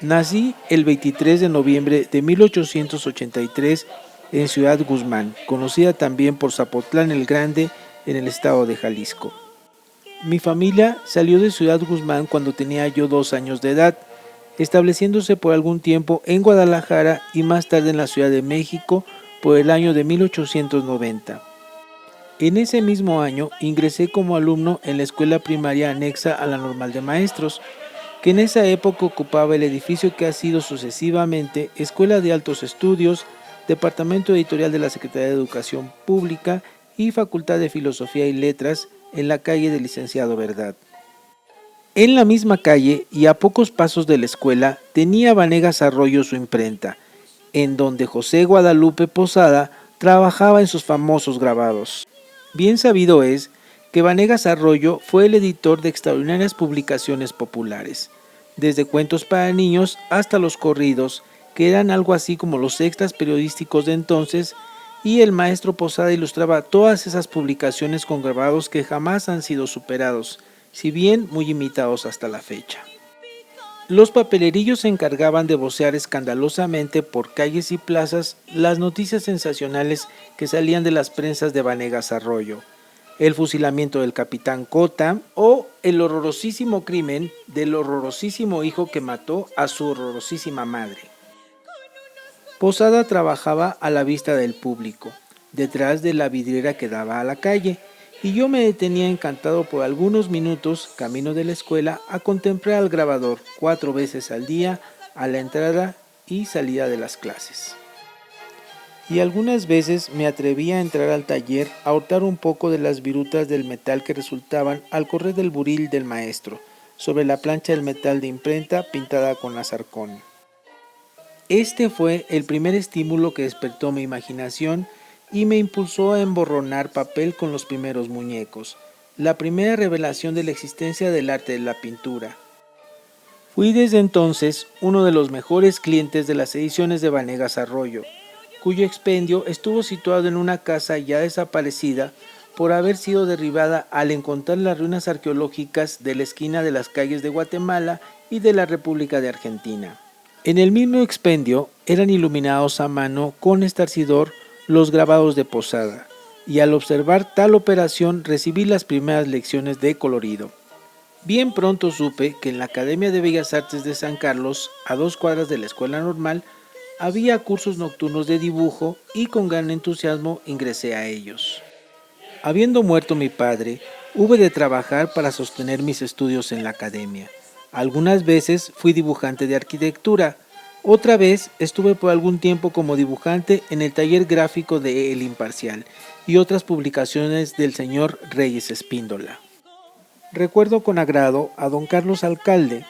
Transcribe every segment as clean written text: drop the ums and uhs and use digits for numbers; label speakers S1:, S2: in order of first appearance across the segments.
S1: Nací el 23 de noviembre de 1883 en Ciudad Guzmán, conocida también por Zapotlán el Grande en el estado de Jalisco. Mi familia salió de Ciudad Guzmán cuando tenía yo 2 años de edad, estableciéndose por algún tiempo en Guadalajara y más tarde en la Ciudad de México por el año de 1890. En ese mismo año ingresé como alumno en la escuela primaria anexa a la Normal de Maestros, que en esa época ocupaba el edificio que ha sido sucesivamente Escuela de Altos Estudios, Departamento Editorial de la Secretaría de Educación Pública y Facultad de Filosofía y Letras en la calle del Licenciado Verdad. En la misma calle y a pocos pasos de la escuela tenía Vanegas Arroyo su imprenta, en donde José Guadalupe Posada trabajaba en sus famosos grabados. Bien sabido es que Vanegas Arroyo fue el editor de extraordinarias publicaciones populares, desde cuentos para niños hasta los corridos, que eran algo así como los extras periodísticos de entonces, y el maestro Posada ilustraba todas esas publicaciones con grabados que jamás han sido superados, si bien muy imitados hasta la fecha. Los papelerillos se encargaban de vocear escandalosamente por calles y plazas las noticias sensacionales que salían de las prensas de Vanegas Arroyo, el fusilamiento del capitán Cota o el horrorosísimo crimen del horrorosísimo hijo que mató a su horrorosísima madre. Posada trabajaba a la vista del público, detrás de la vidriera que daba a la calle, y yo me detenía encantado por algunos minutos, camino de la escuela, a contemplar al grabador 4 veces al día a la entrada y salida de las clases. Y algunas veces me atrevía a entrar al taller a hurtar un poco de las virutas del metal que resultaban al correr del buril del maestro, sobre la plancha del metal de imprenta pintada con azarcón. Este fue el primer estímulo que despertó mi imaginación y me impulsó a emborronar papel con los primeros muñecos, la primera revelación de la existencia del arte de la pintura. Fui desde entonces uno de los mejores clientes de las ediciones de Vanegas Arroyo, cuyo expendio estuvo situado en una casa ya desaparecida por haber sido derribada al encontrar las ruinas arqueológicas de la esquina de las calles de Guatemala y de la República de Argentina. En el mismo expendio eran iluminados a mano con estarcidor los grabados de Posada, y al observar tal operación recibí las primeras lecciones de colorido. Bien pronto supe que en la Academia de Bellas Artes de San Carlos, a 2 cuadras de la Escuela Normal, había cursos nocturnos de dibujo y con gran entusiasmo ingresé a ellos. Habiendo muerto mi padre, hube de trabajar para sostener mis estudios en la academia. Algunas veces fui dibujante de arquitectura, otra vez estuve por algún tiempo como dibujante en el taller gráfico de El Imparcial y otras publicaciones del señor Reyes Espíndola. Recuerdo con agrado a don Carlos Alcalde,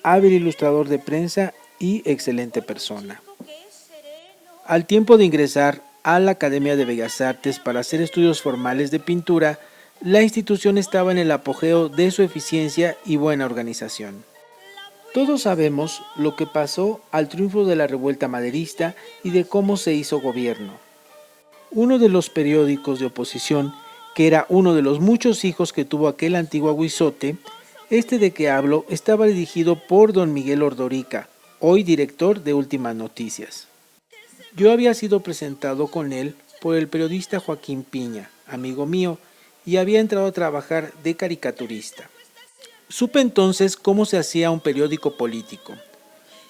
S1: hábil ilustrador de prensa y excelente persona. Al tiempo de ingresar a la Academia de Bellas Artes para hacer estudios formales de pintura, la institución estaba en el apogeo de su eficiencia y buena organización. Todos sabemos lo que pasó al triunfo de la revuelta maderista y de cómo se hizo gobierno. Uno de los periódicos de oposición, que era uno de los muchos hijos que tuvo aquel antiguo aguizote, este de que hablo estaba dirigido por don Miguel Ordorica, hoy director de Últimas Noticias. Yo había sido presentado con él por el periodista Joaquín Piña, amigo mío, y había entrado a trabajar de caricaturista. Supe entonces cómo se hacía un periódico político.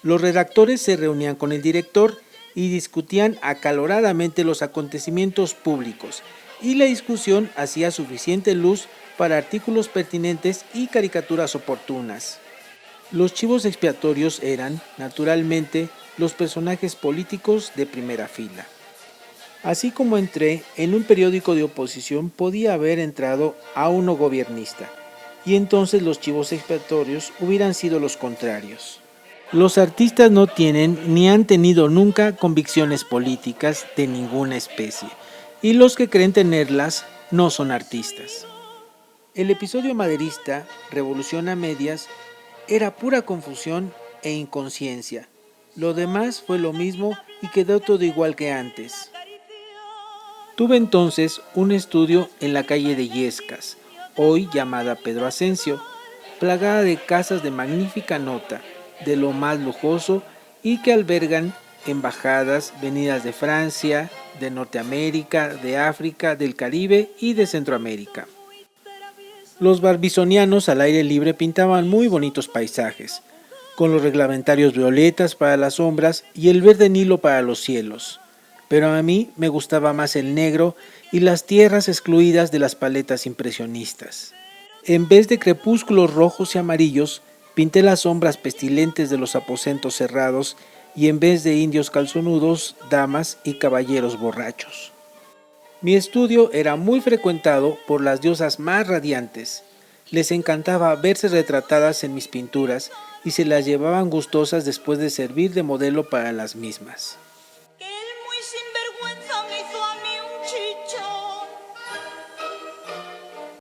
S1: Los redactores se reunían con el director y discutían acaloradamente los acontecimientos públicos, y la discusión hacía suficiente luz para artículos pertinentes y caricaturas oportunas. Los chivos expiatorios eran, naturalmente, los personajes políticos de primera fila. Así como entré en un periódico de oposición, podía haber entrado a uno gobiernista, y entonces los chivos expiatorios hubieran sido los contrarios. Los artistas no tienen ni han tenido nunca convicciones políticas de ninguna especie, y los que creen tenerlas no son artistas. El episodio maderista, Revolución a Medias, era pura confusión e inconsciencia. Lo demás fue lo mismo y quedó todo igual que antes. Tuve entonces un estudio en la calle de Illescas, hoy llamada Pedro Asensio, plagada de casas de magnífica nota, de lo más lujoso y que albergan embajadas venidas de Francia, de Norteamérica, de África, del Caribe y de Centroamérica. Los barbizonianos al aire libre pintaban muy bonitos paisajes, con los reglamentarios violetas para las sombras y el verde Nilo para los cielos. Pero a mí me gustaba más el negro y las tierras excluidas de las paletas impresionistas. En vez de crepúsculos rojos y amarillos, pinté las sombras pestilentes de los aposentos cerrados y en vez de indios calzonudos, damas y caballeros borrachos. Mi estudio era muy frecuentado por las diosas más radiantes. Les encantaba verse retratadas en mis pinturas y se las llevaban gustosas después de servir de modelo para las mismas.